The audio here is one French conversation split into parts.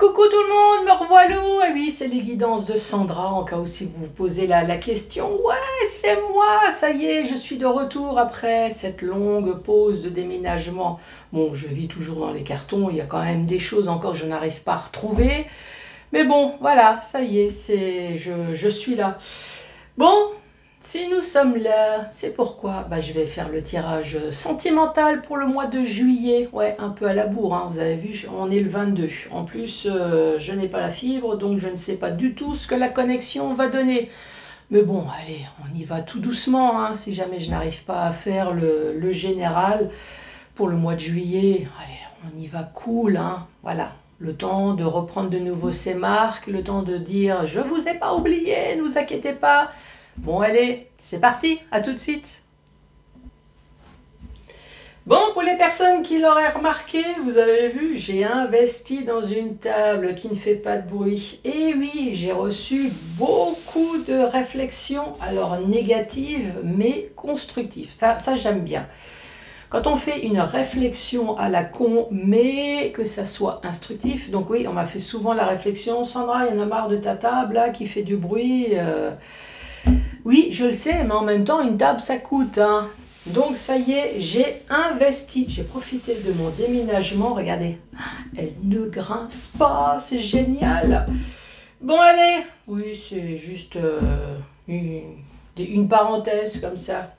Coucou tout le monde, me revoilà. Ah oui, c'est les guidances de Sandra, en cas où si vous vous posez la question. Ouais, c'est moi, ça y est, je suis de retour après cette longue pause de déménagement. Bon, je vis toujours dans les cartons, il y a quand même des choses encore que je n'arrive pas à retrouver. Mais bon, voilà, ça y est, je suis là. Bon, si nous sommes là, c'est pourquoi je vais faire le tirage sentimental pour le mois de juillet. Ouais, un peu à la bourre, hein, vous avez vu, on est le 22. En plus, je n'ai pas la fibre, donc je ne sais pas du tout ce que la connexion va donner. Mais bon, allez, on y va tout doucement, hein, si jamais je n'arrive pas à faire le général pour le mois de juillet. Allez, on y va cool, hein, voilà. Le temps de reprendre de nouveau ses marques, le temps de dire « Je vous ai pas oublié, ne vous inquiétez pas ». Bon, allez, c'est parti, à tout de suite. Bon, pour les personnes qui l'auraient remarqué, vous avez vu, j'ai investi dans une table qui ne fait pas de bruit. Et oui, j'ai reçu beaucoup de réflexions, alors négatives, mais constructives. Ça j'aime bien. Quand on fait une réflexion à la con, mais que ça soit instructif, donc oui, on m'a fait souvent la réflexion, Sandra, il y en a marre de ta table là qui fait du bruit. Oui, je le sais, mais en même temps, une table, ça coûte. Hein. Donc, ça y est, j'ai investi. J'ai profité de mon déménagement. Regardez, elle ne grince pas, c'est génial. Bon, allez. Oui, c'est juste une parenthèse comme ça.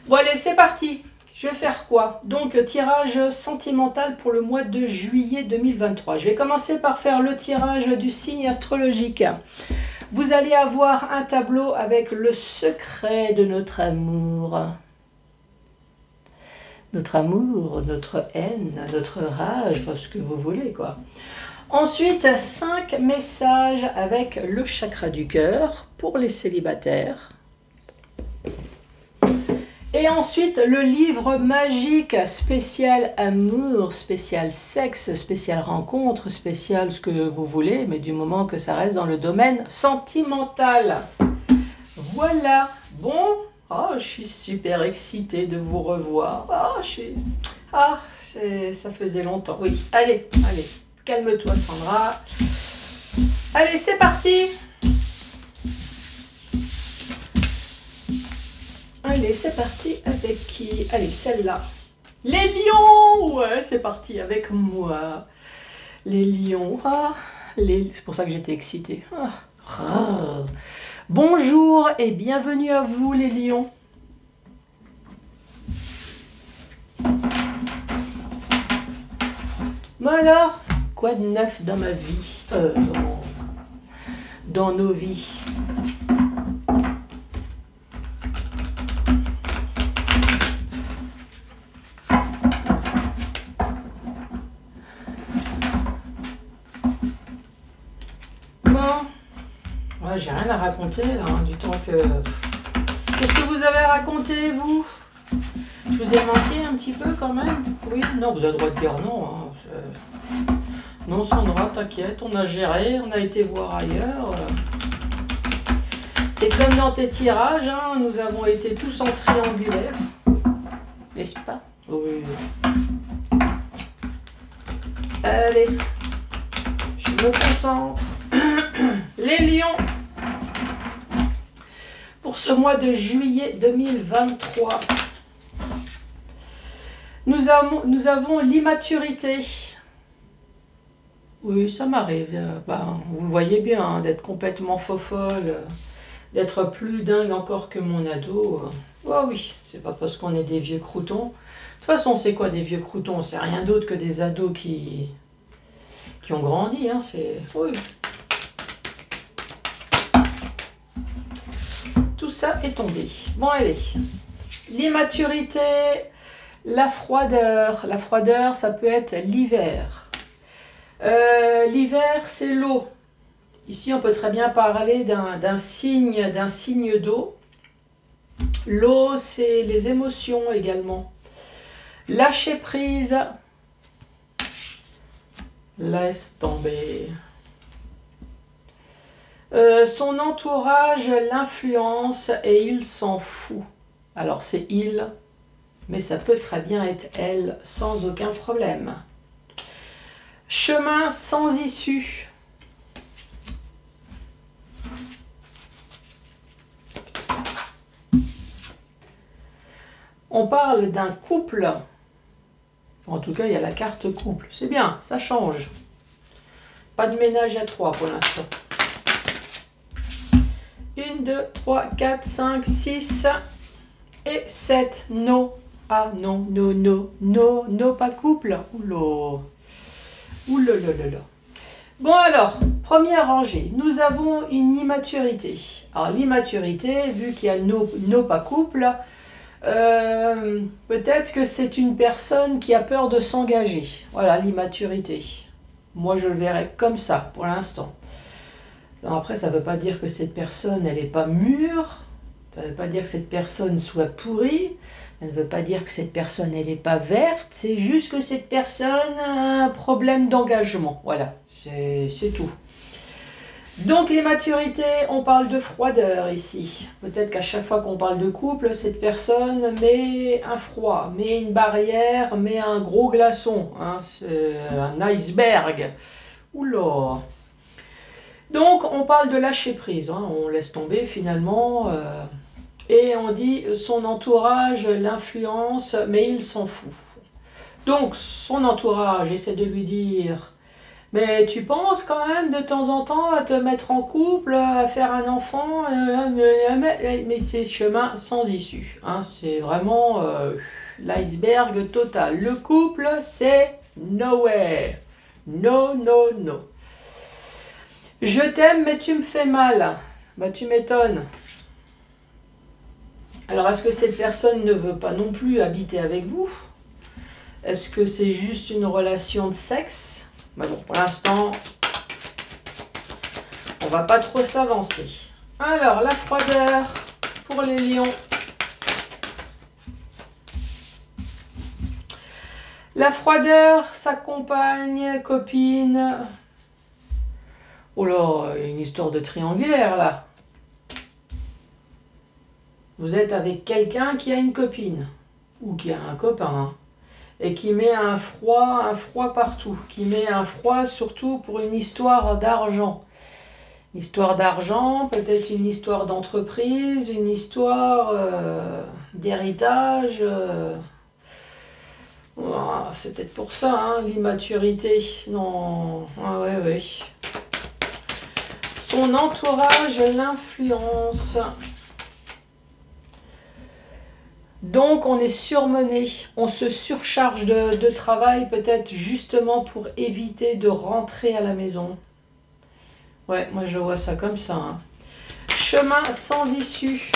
Bon, allez, c'est parti. Je vais faire quoi? Donc, tirage sentimental pour le mois de juillet 2023. Je vais commencer par faire le tirage du signe astrologique. Vous allez avoir un tableau avec le secret de notre amour. Notre amour, notre haine, notre rage, enfin ce que vous voulez quoi. Ensuite, 5 messages avec le chakra du cœur pour les célibataires. Et ensuite, le livre magique spécial amour, spécial sexe, spécial rencontre, spécial ce que vous voulez, mais du moment que ça reste dans le domaine sentimental. Voilà. Bon, je suis super excitée de vous revoir. Ça faisait longtemps. Oui, allez, calme-toi Sandra. Allez, c'est parti. Allez, c'est parti avec qui? Allez, celle-là. Les lions! Ouais, c'est parti avec moi. Les lions. C'est pour ça que j'étais excitée. Bonjour et bienvenue à vous, les lions. Bon alors, quoi de neuf dans ma vie? Dans nos vies. J'ai rien à raconter là, hein, du temps que... Qu'est-ce que vous avez raconté, vous? Je vous ai manqué un petit peu quand même? Oui? Non, vous avez le droit de dire non. Hein, non, Sandra, t'inquiète, on a géré, on a été voir ailleurs. C'est comme dans tes tirages, hein, nous avons été tous en triangulaire. N'est-ce pas? Oui. Allez, je me concentre. Les lions. Pour ce mois de juillet 2023, nous avons l'immaturité. Oui, ça m'arrive. Vous le voyez bien, hein, d'être complètement fofolle, d'être plus dingue encore que mon ado. Oui, c'est pas parce qu'on est des vieux croutons. De toute façon, c'est quoi des vieux croutons? C'est rien d'autre que des ados qui ont grandi. Hein, oui. Tout ça est tombé. Bon, allez. L'immaturité, la froideur. La froideur, ça peut être l'hiver. L'hiver, c'est l'eau. Ici, on peut très bien parler d'un signe d'eau. L'eau, c'est les émotions également. Lâcher prise. Laisse tomber. Son entourage l'influence et il s'en fout. Alors c'est il, mais ça peut très bien être elle sans aucun problème. Chemin sans issue. On parle d'un couple. En tout cas, il y a la carte couple. C'est bien, ça change. Pas de ménage à 3 pour l'instant. 1, 2, 3, 4, 5, 6 et 7. Non. Ah non, non, non, non, non, pas couple. Oula. Oula, là, là, là. Bon alors, première rangée, nous avons une immaturité. Alors l'immaturité, vu qu'il y a no pas couple, peut-être que c'est une personne qui a peur de s'engager. Voilà, l'immaturité. Moi, je le verrais comme ça, pour l'instant. Après, ça ne veut pas dire que cette personne, elle n'est pas mûre. Ça ne veut pas dire que cette personne soit pourrie. Ça ne veut pas dire que cette personne, elle n'est pas verte. C'est juste que cette personne a un problème d'engagement. Voilà, c'est tout. Donc, l'immaturité, on parle de froideur ici. Peut-être qu'à chaque fois qu'on parle de couple, cette personne met un froid, met une barrière, met un gros glaçon. Hein, c'est un iceberg. Oula! Donc, on parle de lâcher prise. Hein, on laisse tomber finalement. Et on dit son entourage l'influence, mais il s'en fout. Donc, son entourage essaie de lui dire... Mais tu penses quand même de temps en temps à te mettre en couple, à faire un enfant, mais c'est chemin sans issue. Hein, c'est vraiment l'iceberg total. Le couple, c'est nowhere. No, no, no. Je t'aime, mais tu me fais mal. Bah, tu m'étonnes. Alors, est-ce que cette personne ne veut pas non plus habiter avec vous? Est-ce que c'est juste une relation de sexe? Bah bon, pour l'instant, on va pas trop s'avancer. Alors, la froideur pour les lions. La froideur, sa compagne, copine. Oh là, il y a une histoire de triangulaire là. Vous êtes avec quelqu'un qui a une copine ou qui a un copain. Hein, et qui met un froid partout, qui met un froid surtout pour une histoire d'argent. Une histoire d'argent, peut-être une histoire d'entreprise, une histoire d'héritage. Voilà, c'est peut-être pour ça, hein, l'immaturité. Non, ah ouais, ouais. Son entourage l'influence. Donc on est surmené, on se surcharge de travail peut-être justement pour éviter de rentrer à la maison. Ouais, moi je vois ça comme ça. Hein. Chemin sans issue.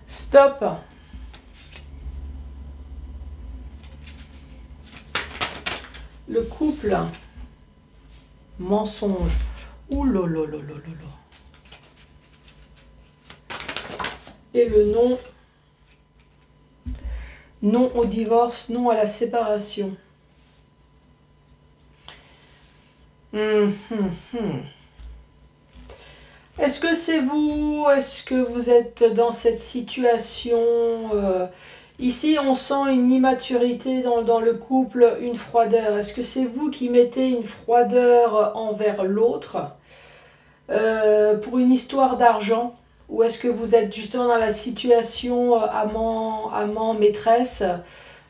Stop. Le couple. Mensonge. Ouh là là là là là là. Et le non. Non au divorce, non à la séparation. Est-ce que c'est vous? Est-ce que vous êtes dans cette situation? Ici, on sent une immaturité dans le couple, une froideur. Est-ce que c'est vous qui mettez une froideur envers l'autre pour une histoire d'argent? Ou est-ce que vous êtes justement dans la situation amant, maîtresse,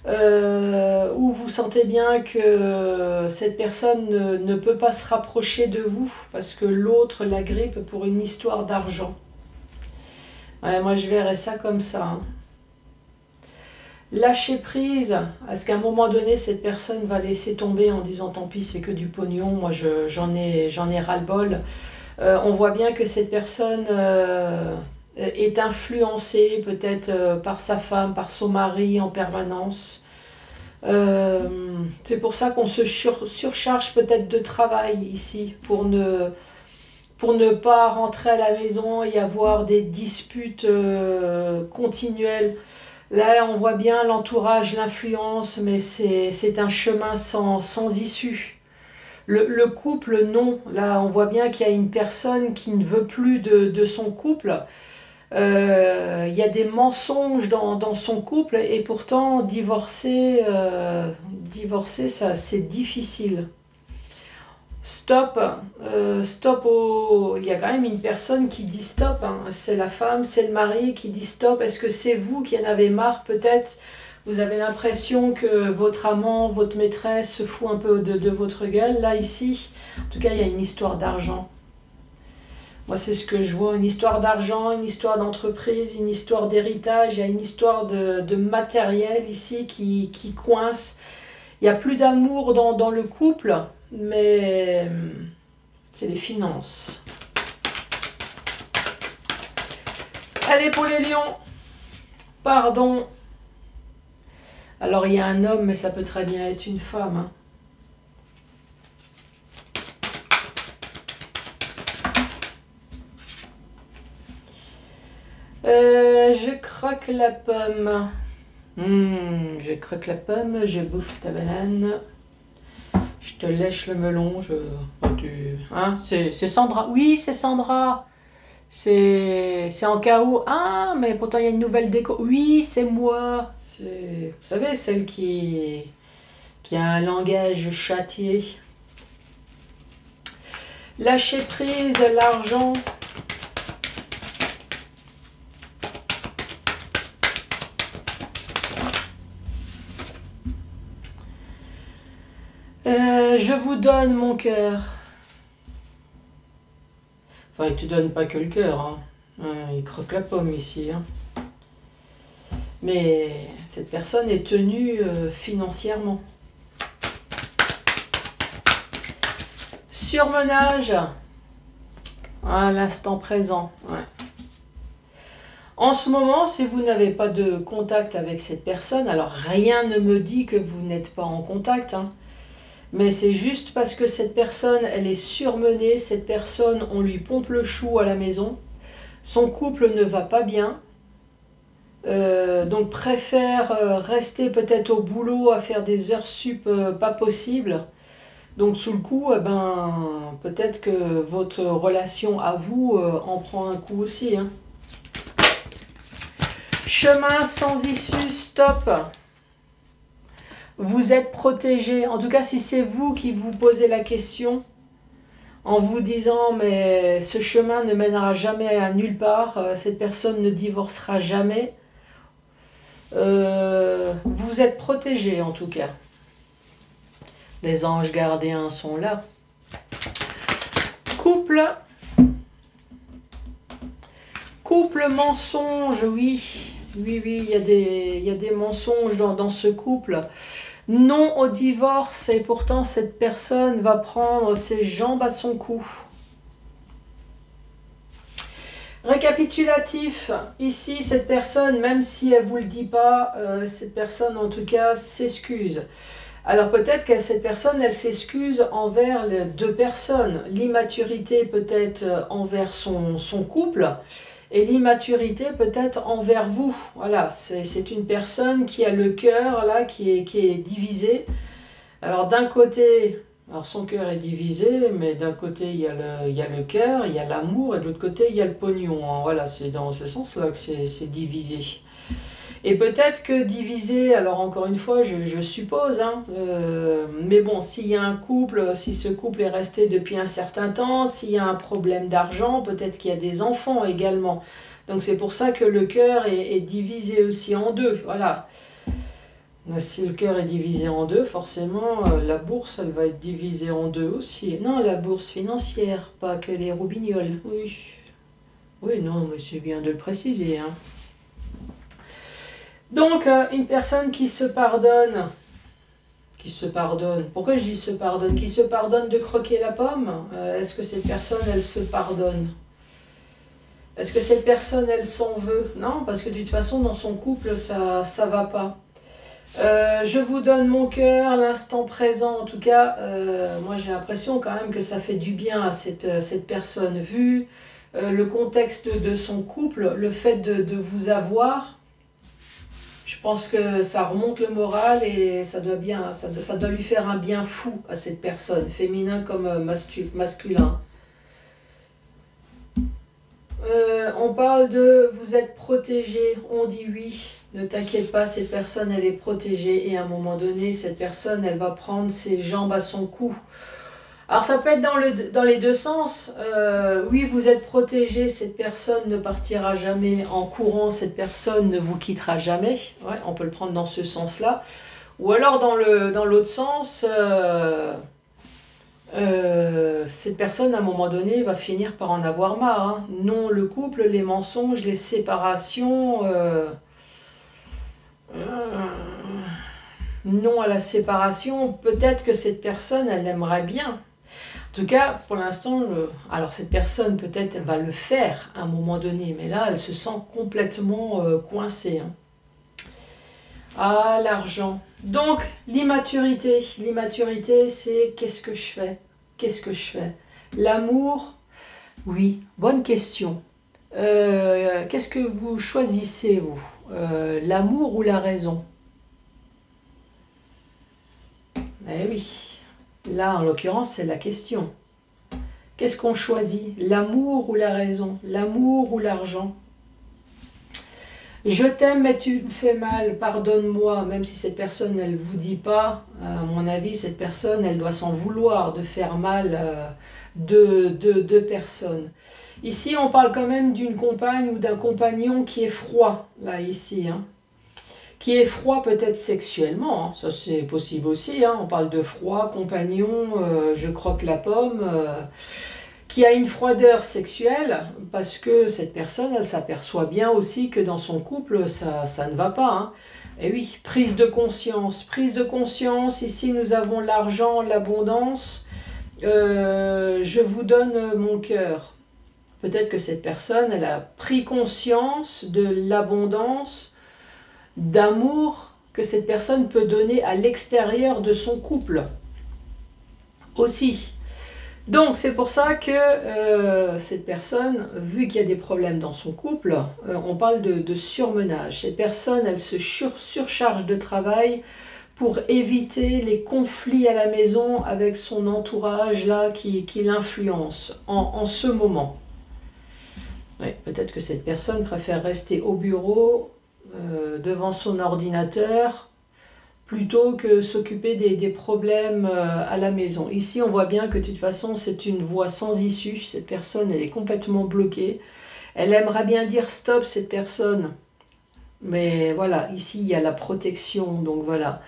où vous sentez bien que cette personne ne peut pas se rapprocher de vous parce que l'autre la grippe pour une histoire d'argent? Ouais, moi je verrais ça comme ça. Hein. Lâcher prise, est-ce qu'à un moment donné cette personne va laisser tomber en disant tant pis c'est que du pognon, moi j'en ai ras-le-bol. On voit bien que cette personne est influencée peut-être par sa femme, par son mari en permanence. C'est pour ça qu'on se surcharge peut-être de travail ici, pour ne pas rentrer à la maison et avoir des disputes continuelles. Là, on voit bien l'entourage, l'influence, mais c'est un chemin sans issue. Le couple, non. Là, on voit bien qu'il y a une personne qui ne veut plus de son couple. Il y a des mensonges dans son couple et pourtant divorcer ça, c'est difficile. Stop, stop il y a quand même une personne qui dit stop, hein. C'est la femme, c'est le mari qui dit stop. Est-ce que c'est vous qui en avez marre peut-être? Vous avez l'impression que votre amant, votre maîtresse se fout un peu de votre gueule, là, ici. En tout cas, il y a une histoire d'argent. Moi, c'est ce que je vois, une histoire d'argent, une histoire d'entreprise, une histoire d'héritage, il y a une histoire de matériel ici qui coince. Il n'y a plus d'amour dans le couple, mais c'est les finances. Allez, pour les lions, pardon. Alors, il y a un homme, mais ça peut très bien être une femme, hein. Je croque la pomme. Je croque la pomme, je bouffe ta banane. Je te lèche le melon. Hein, c'est Sandra. Oui, c'est Sandra. C'est en chaos. Ah, mais pourtant il y a une nouvelle déco. Oui, c'est moi. Vous savez, celle qui a un langage châtié. Lâcher prise, l'argent. Je vous donne mon cœur. Enfin, il te donne pas que le cœur, hein. Il croque la pomme ici, hein. Mais cette personne est tenue financièrement. Surmenage à l'instant présent. Ouais. En ce moment, si vous n'avez pas de contact avec cette personne, alors rien ne me dit que vous n'êtes pas en contact, hein. Mais c'est juste parce que cette personne, elle est surmenée, cette personne, on lui pompe le chou à la maison, son couple ne va pas bien, donc préfère rester peut-être au boulot à faire des heures sup pas possibles. Donc sous le coup, peut-être que votre relation à vous en prend un coup aussi, hein. Chemin sans issue, stop. Vous êtes protégé. En tout cas, si c'est vous qui vous posez la question, en vous disant « mais ce chemin ne mènera jamais à nulle part, cette personne ne divorcera jamais », vous êtes protégé en tout cas. Les anges gardiens sont là. Couple. Couple mensonge, oui. Oui, il y a des mensonges dans ce couple. Non au divorce, et pourtant cette personne va prendre ses jambes à son cou. Récapitulatif, ici cette personne, même si elle ne vous le dit pas, cette personne en tout cas s'excuse. Alors peut-être que cette personne, elle s'excuse envers les deux personnes. L'immaturité peut-être envers son couple, et l'immaturité peut-être envers vous. Voilà, c'est une personne qui a le cœur là, qui est divisé. Alors d'un côté, alors son cœur est divisé, mais d'un côté il y a le cœur, il y a l'amour, et de l'autre côté il y a le pognon, hein. Voilà, c'est dans ce sens-là que c'est divisé. Et peut-être que divisé, alors encore une fois, je suppose, hein, mais bon, s'il y a un couple, si ce couple est resté depuis un certain temps, s'il y a un problème d'argent, peut-être qu'il y a des enfants également. Donc c'est pour ça que le cœur est divisé aussi en deux, voilà. Si le cœur est divisé en deux, forcément, la bourse, elle va être divisée en deux aussi. Non, la bourse financière, pas que les roubignoles, oui. Oui, non, mais c'est bien de le préciser, hein. Donc, une personne qui se pardonne, pourquoi je dis se pardonne? Qui se pardonne de croquer la pomme, est-ce que cette personne, elle se pardonne? Est-ce que cette personne, elle s'en veut? Non, parce que de toute façon, dans son couple, ça va pas. Je vous donne mon cœur, l'instant présent, en tout cas, moi j'ai l'impression quand même que ça fait du bien à cette personne, vu le contexte de son couple, le fait de vous avoir. Je pense que ça remonte le moral et ça doit lui faire un bien fou à cette personne, féminin comme masculin. On parle de vous êtes protégé, on dit oui. Ne t'inquiète pas, cette personne, elle est protégée et à un moment donné, cette personne, elle va prendre ses jambes à son cou. Alors ça peut être dans les deux sens. Oui, vous êtes protégé, cette personne ne partira jamais en courant, cette personne ne vous quittera jamais. Ouais, on peut le prendre dans ce sens-là. Ou alors dans l'autre sens, cette personne à un moment donné va finir par en avoir marre. Hein. Non, le couple, les mensonges, les séparations. Non à la séparation. Peut-être que cette personne, elle aimerait bien. En tout cas, pour l'instant, alors cette personne peut-être va le faire à un moment donné, mais là, elle se sent complètement coincée. Hein. Ah, l'argent. Donc, l'immaturité. L'immaturité, c'est qu'est-ce que je fais? Qu'est-ce que je fais? L'amour, oui, bonne question. Qu'est-ce que vous choisissez, vous? L'amour ou la raison? Eh oui. Là, en l'occurrence, c'est la question. Qu'est-ce qu'on choisit? L'amour ou la raison? L'amour ou l'argent? Je t'aime, mais tu me fais mal, pardonne-moi. Même si cette personne, elle ne vous dit pas, à mon avis, cette personne, elle doit s'en vouloir de faire mal deux personnes. Ici, on parle quand même d'une compagne ou d'un compagnon qui est froid, là, ici, hein. Qui est froid peut-être sexuellement, hein. Ça c'est possible aussi, hein. On parle de froid, compagnon, je croque la pomme, qui a une froideur sexuelle, parce que cette personne, elle s'aperçoit bien aussi que dans son couple, ça ne va pas, hein. Et oui, prise de conscience, ici nous avons l'argent, l'abondance, je vous donne mon cœur. Peut-être que cette personne, elle a pris conscience de l'abondance, d'amour que cette personne peut donner à l'extérieur de son couple aussi. Donc c'est pour ça que cette personne, vu qu'il y a des problèmes dans son couple, on parle de surmenage. Cette personne, elle se surcharge de travail pour éviter les conflits à la maison avec son entourage là qui l'influence en ce moment. Oui, peut-être que cette personne préfère rester au bureau devant son ordinateur plutôt que s'occuper des problèmes à la maison. Ici, on voit bien que de toute façon, c'est une voie sans issue. Cette personne, elle est complètement bloquée. Elle aimerait bien dire stop, cette personne. Mais voilà, ici, il y a la protection. Donc voilà.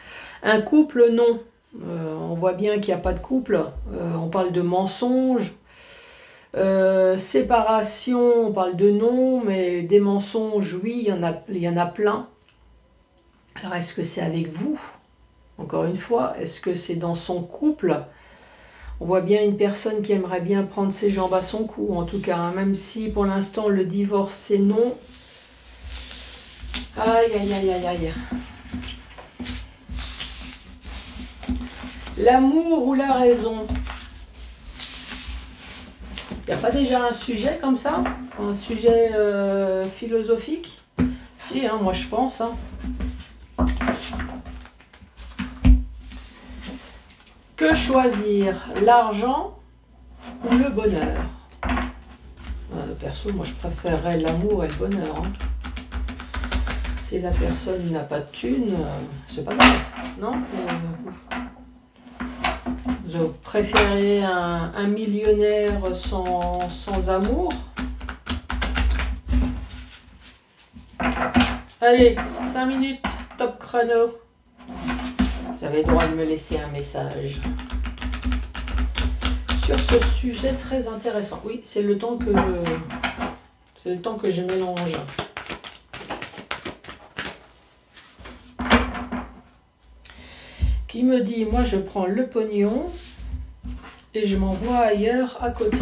Un couple, non. On voit bien qu'il n'y a pas de couple. On parle de mensonges. Séparation, on parle de non, mais des mensonges, oui, il y en a plein. Alors, est-ce que c'est avec vous? Encore une fois, est-ce que c'est dans son couple? On voit bien une personne qui aimerait bien prendre ses jambes à son cou, en tout cas, hein, même si pour l'instant le divorce c'est non. Aïe, aïe, aïe, aïe, aïe. L'amour ou la raison? Il n'y a pas déjà un sujet comme ça? Un sujet philosophique? Si, hein, moi je pense. Hein. Que choisir? L'argent ou le bonheur? Perso, moi je préférerais l'amour et le bonheur. Hein. Si la personne n'a pas de thune, c'est pas grave, non? Vous préférez un millionnaire sans amour? Allez, 5 minutes, top chrono. Vous avez le droit de me laisser un message sur ce sujet très intéressant. Oui, c'est le temps que je mélange. Qui me dit, moi je prends le pognon et je m'envoie ailleurs à côté.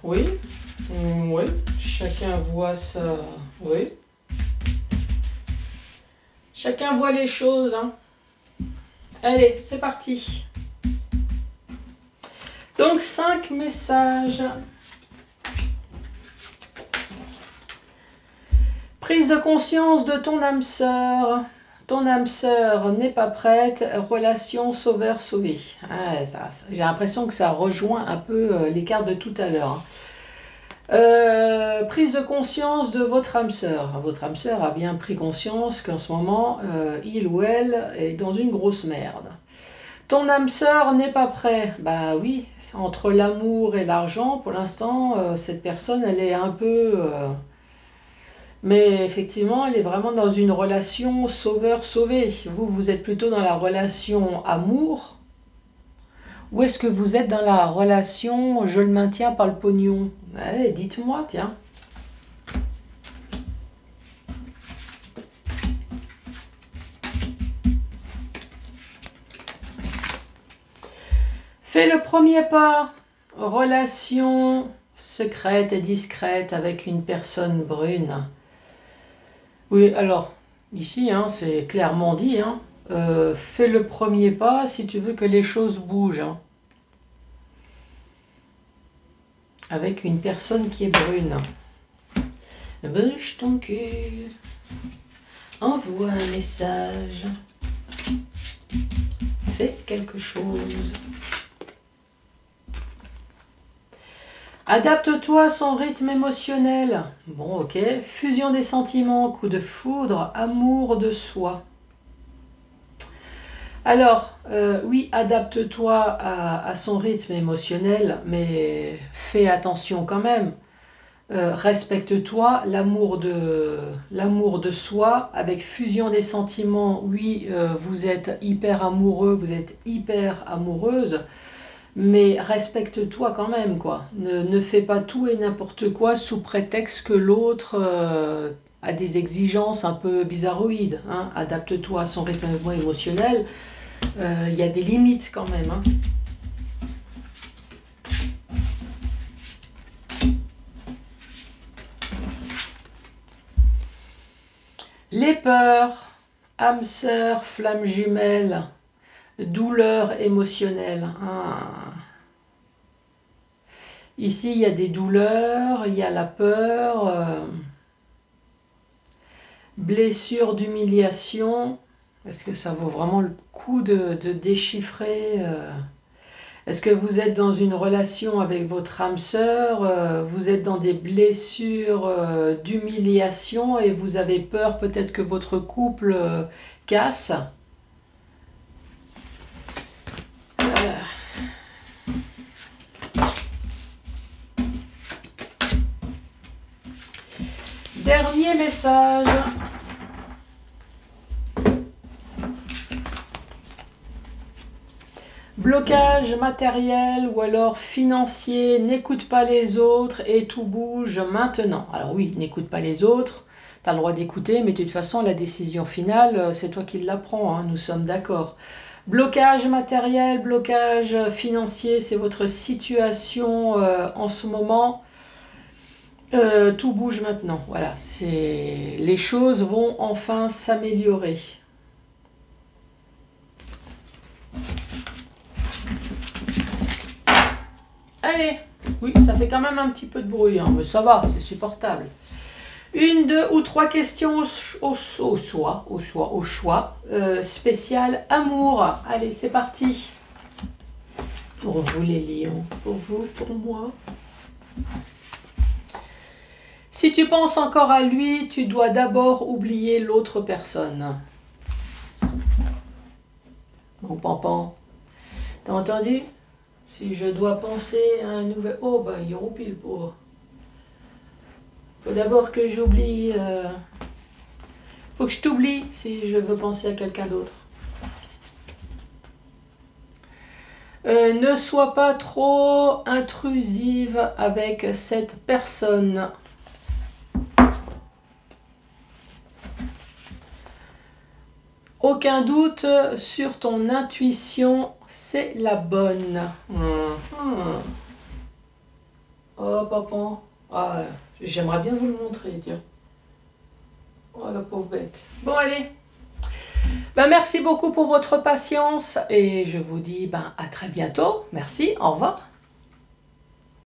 Oui, oui, chacun voit ça, oui. Chacun voit les choses, hein. Allez, c'est parti. Donc, 5 messages. Prise de conscience de ton âme sœur. Ton âme sœur n'est pas prête. Relation sauveur-sauvé. Ah, j'ai l'impression que ça rejoint un peu les cartes de tout à l'heure. Prise de conscience de votre âme sœur. Votre âme sœur a bien pris conscience qu'en ce moment, il ou elle est dans une grosse merde. Ton âme sœur n'est pas prêt. Bah oui, entre l'amour et l'argent, pour l'instant, cette personne, elle est un peu... mais effectivement, elle est vraiment dans une relation sauveur-sauvé. Vous, vous êtes plutôt dans la relation amour. Ou est-ce que vous êtes dans la relation je le maintiens par le pognon? Ouais, dites-moi, tiens. Fais le premier pas. Relation secrète et discrète avec une personne brune. Oui, alors, ici, hein, c'est clairement dit, hein, fais le premier pas si tu veux que les choses bougent. Hein, avec une personne qui est brune. Bouge ton cul. Envoie un message. Fais quelque chose. Adapte-toi à son rythme émotionnel. Bon, ok. Fusion des sentiments, coup de foudre, amour de soi. Alors, oui, adapte-toi à son rythme émotionnel, mais fais attention quand même. Respecte-toi, l'amour de soi, avec fusion des sentiments. Oui, vous êtes hyper amoureux, vous êtes hyper amoureuse. Mais respecte-toi quand même, quoi. Ne fais pas tout et n'importe quoi sous prétexte que l'autre a des exigences un peu bizarroïdes. Hein. Adapte-toi à son rythme émotionnel. Il y a des limites quand même. Hein. Les peurs, âme sœur, flamme jumelle. Douleur émotionnelle. Ah. Ici, il y a des douleurs, il y a la peur, blessure d'humiliation. Est-ce que ça vaut vraiment le coup de déchiffrer Est-ce que vous êtes dans une relation avec votre âme sœur vous êtes dans des blessures d'humiliation et vous avez peur peut-être que votre couple casse. Dernier message. Blocage matériel ou alors financier, n'écoute pas les autres et tout bouge maintenant. Alors oui, n'écoute pas les autres, tu as le droit d'écouter, mais de toute façon, la décision finale, c'est toi qui la prends, hein, nous sommes d'accord. Blocage matériel, blocage financier, c'est votre situation en ce moment. Tout bouge maintenant, voilà, les choses vont enfin s'améliorer. Allez, oui, ça fait quand même un petit peu de bruit, hein, mais ça va, c'est supportable. Une, deux ou trois questions au choix. Spécial amour. Allez, c'est parti. Pour vous les lions, pour vous, pour moi. Si tu penses encore à lui, tu dois d'abord oublier l'autre personne. Mon pampan, t'as entendu? Si je dois penser à un nouvel... Oh, bah, il roupille le pauvre. Faut d'abord que j'oublie... Faut que je t'oublie si je veux penser à quelqu'un d'autre. Ne sois pas trop intrusive avec cette personne. Aucun doute sur ton intuition, c'est la bonne. Oh, papa. Ah, j'aimerais bien vous le montrer, tiens. Oh, la pauvre bête. Bon, allez. Ben, merci beaucoup pour votre patience et je vous dis à très bientôt. Merci, au revoir.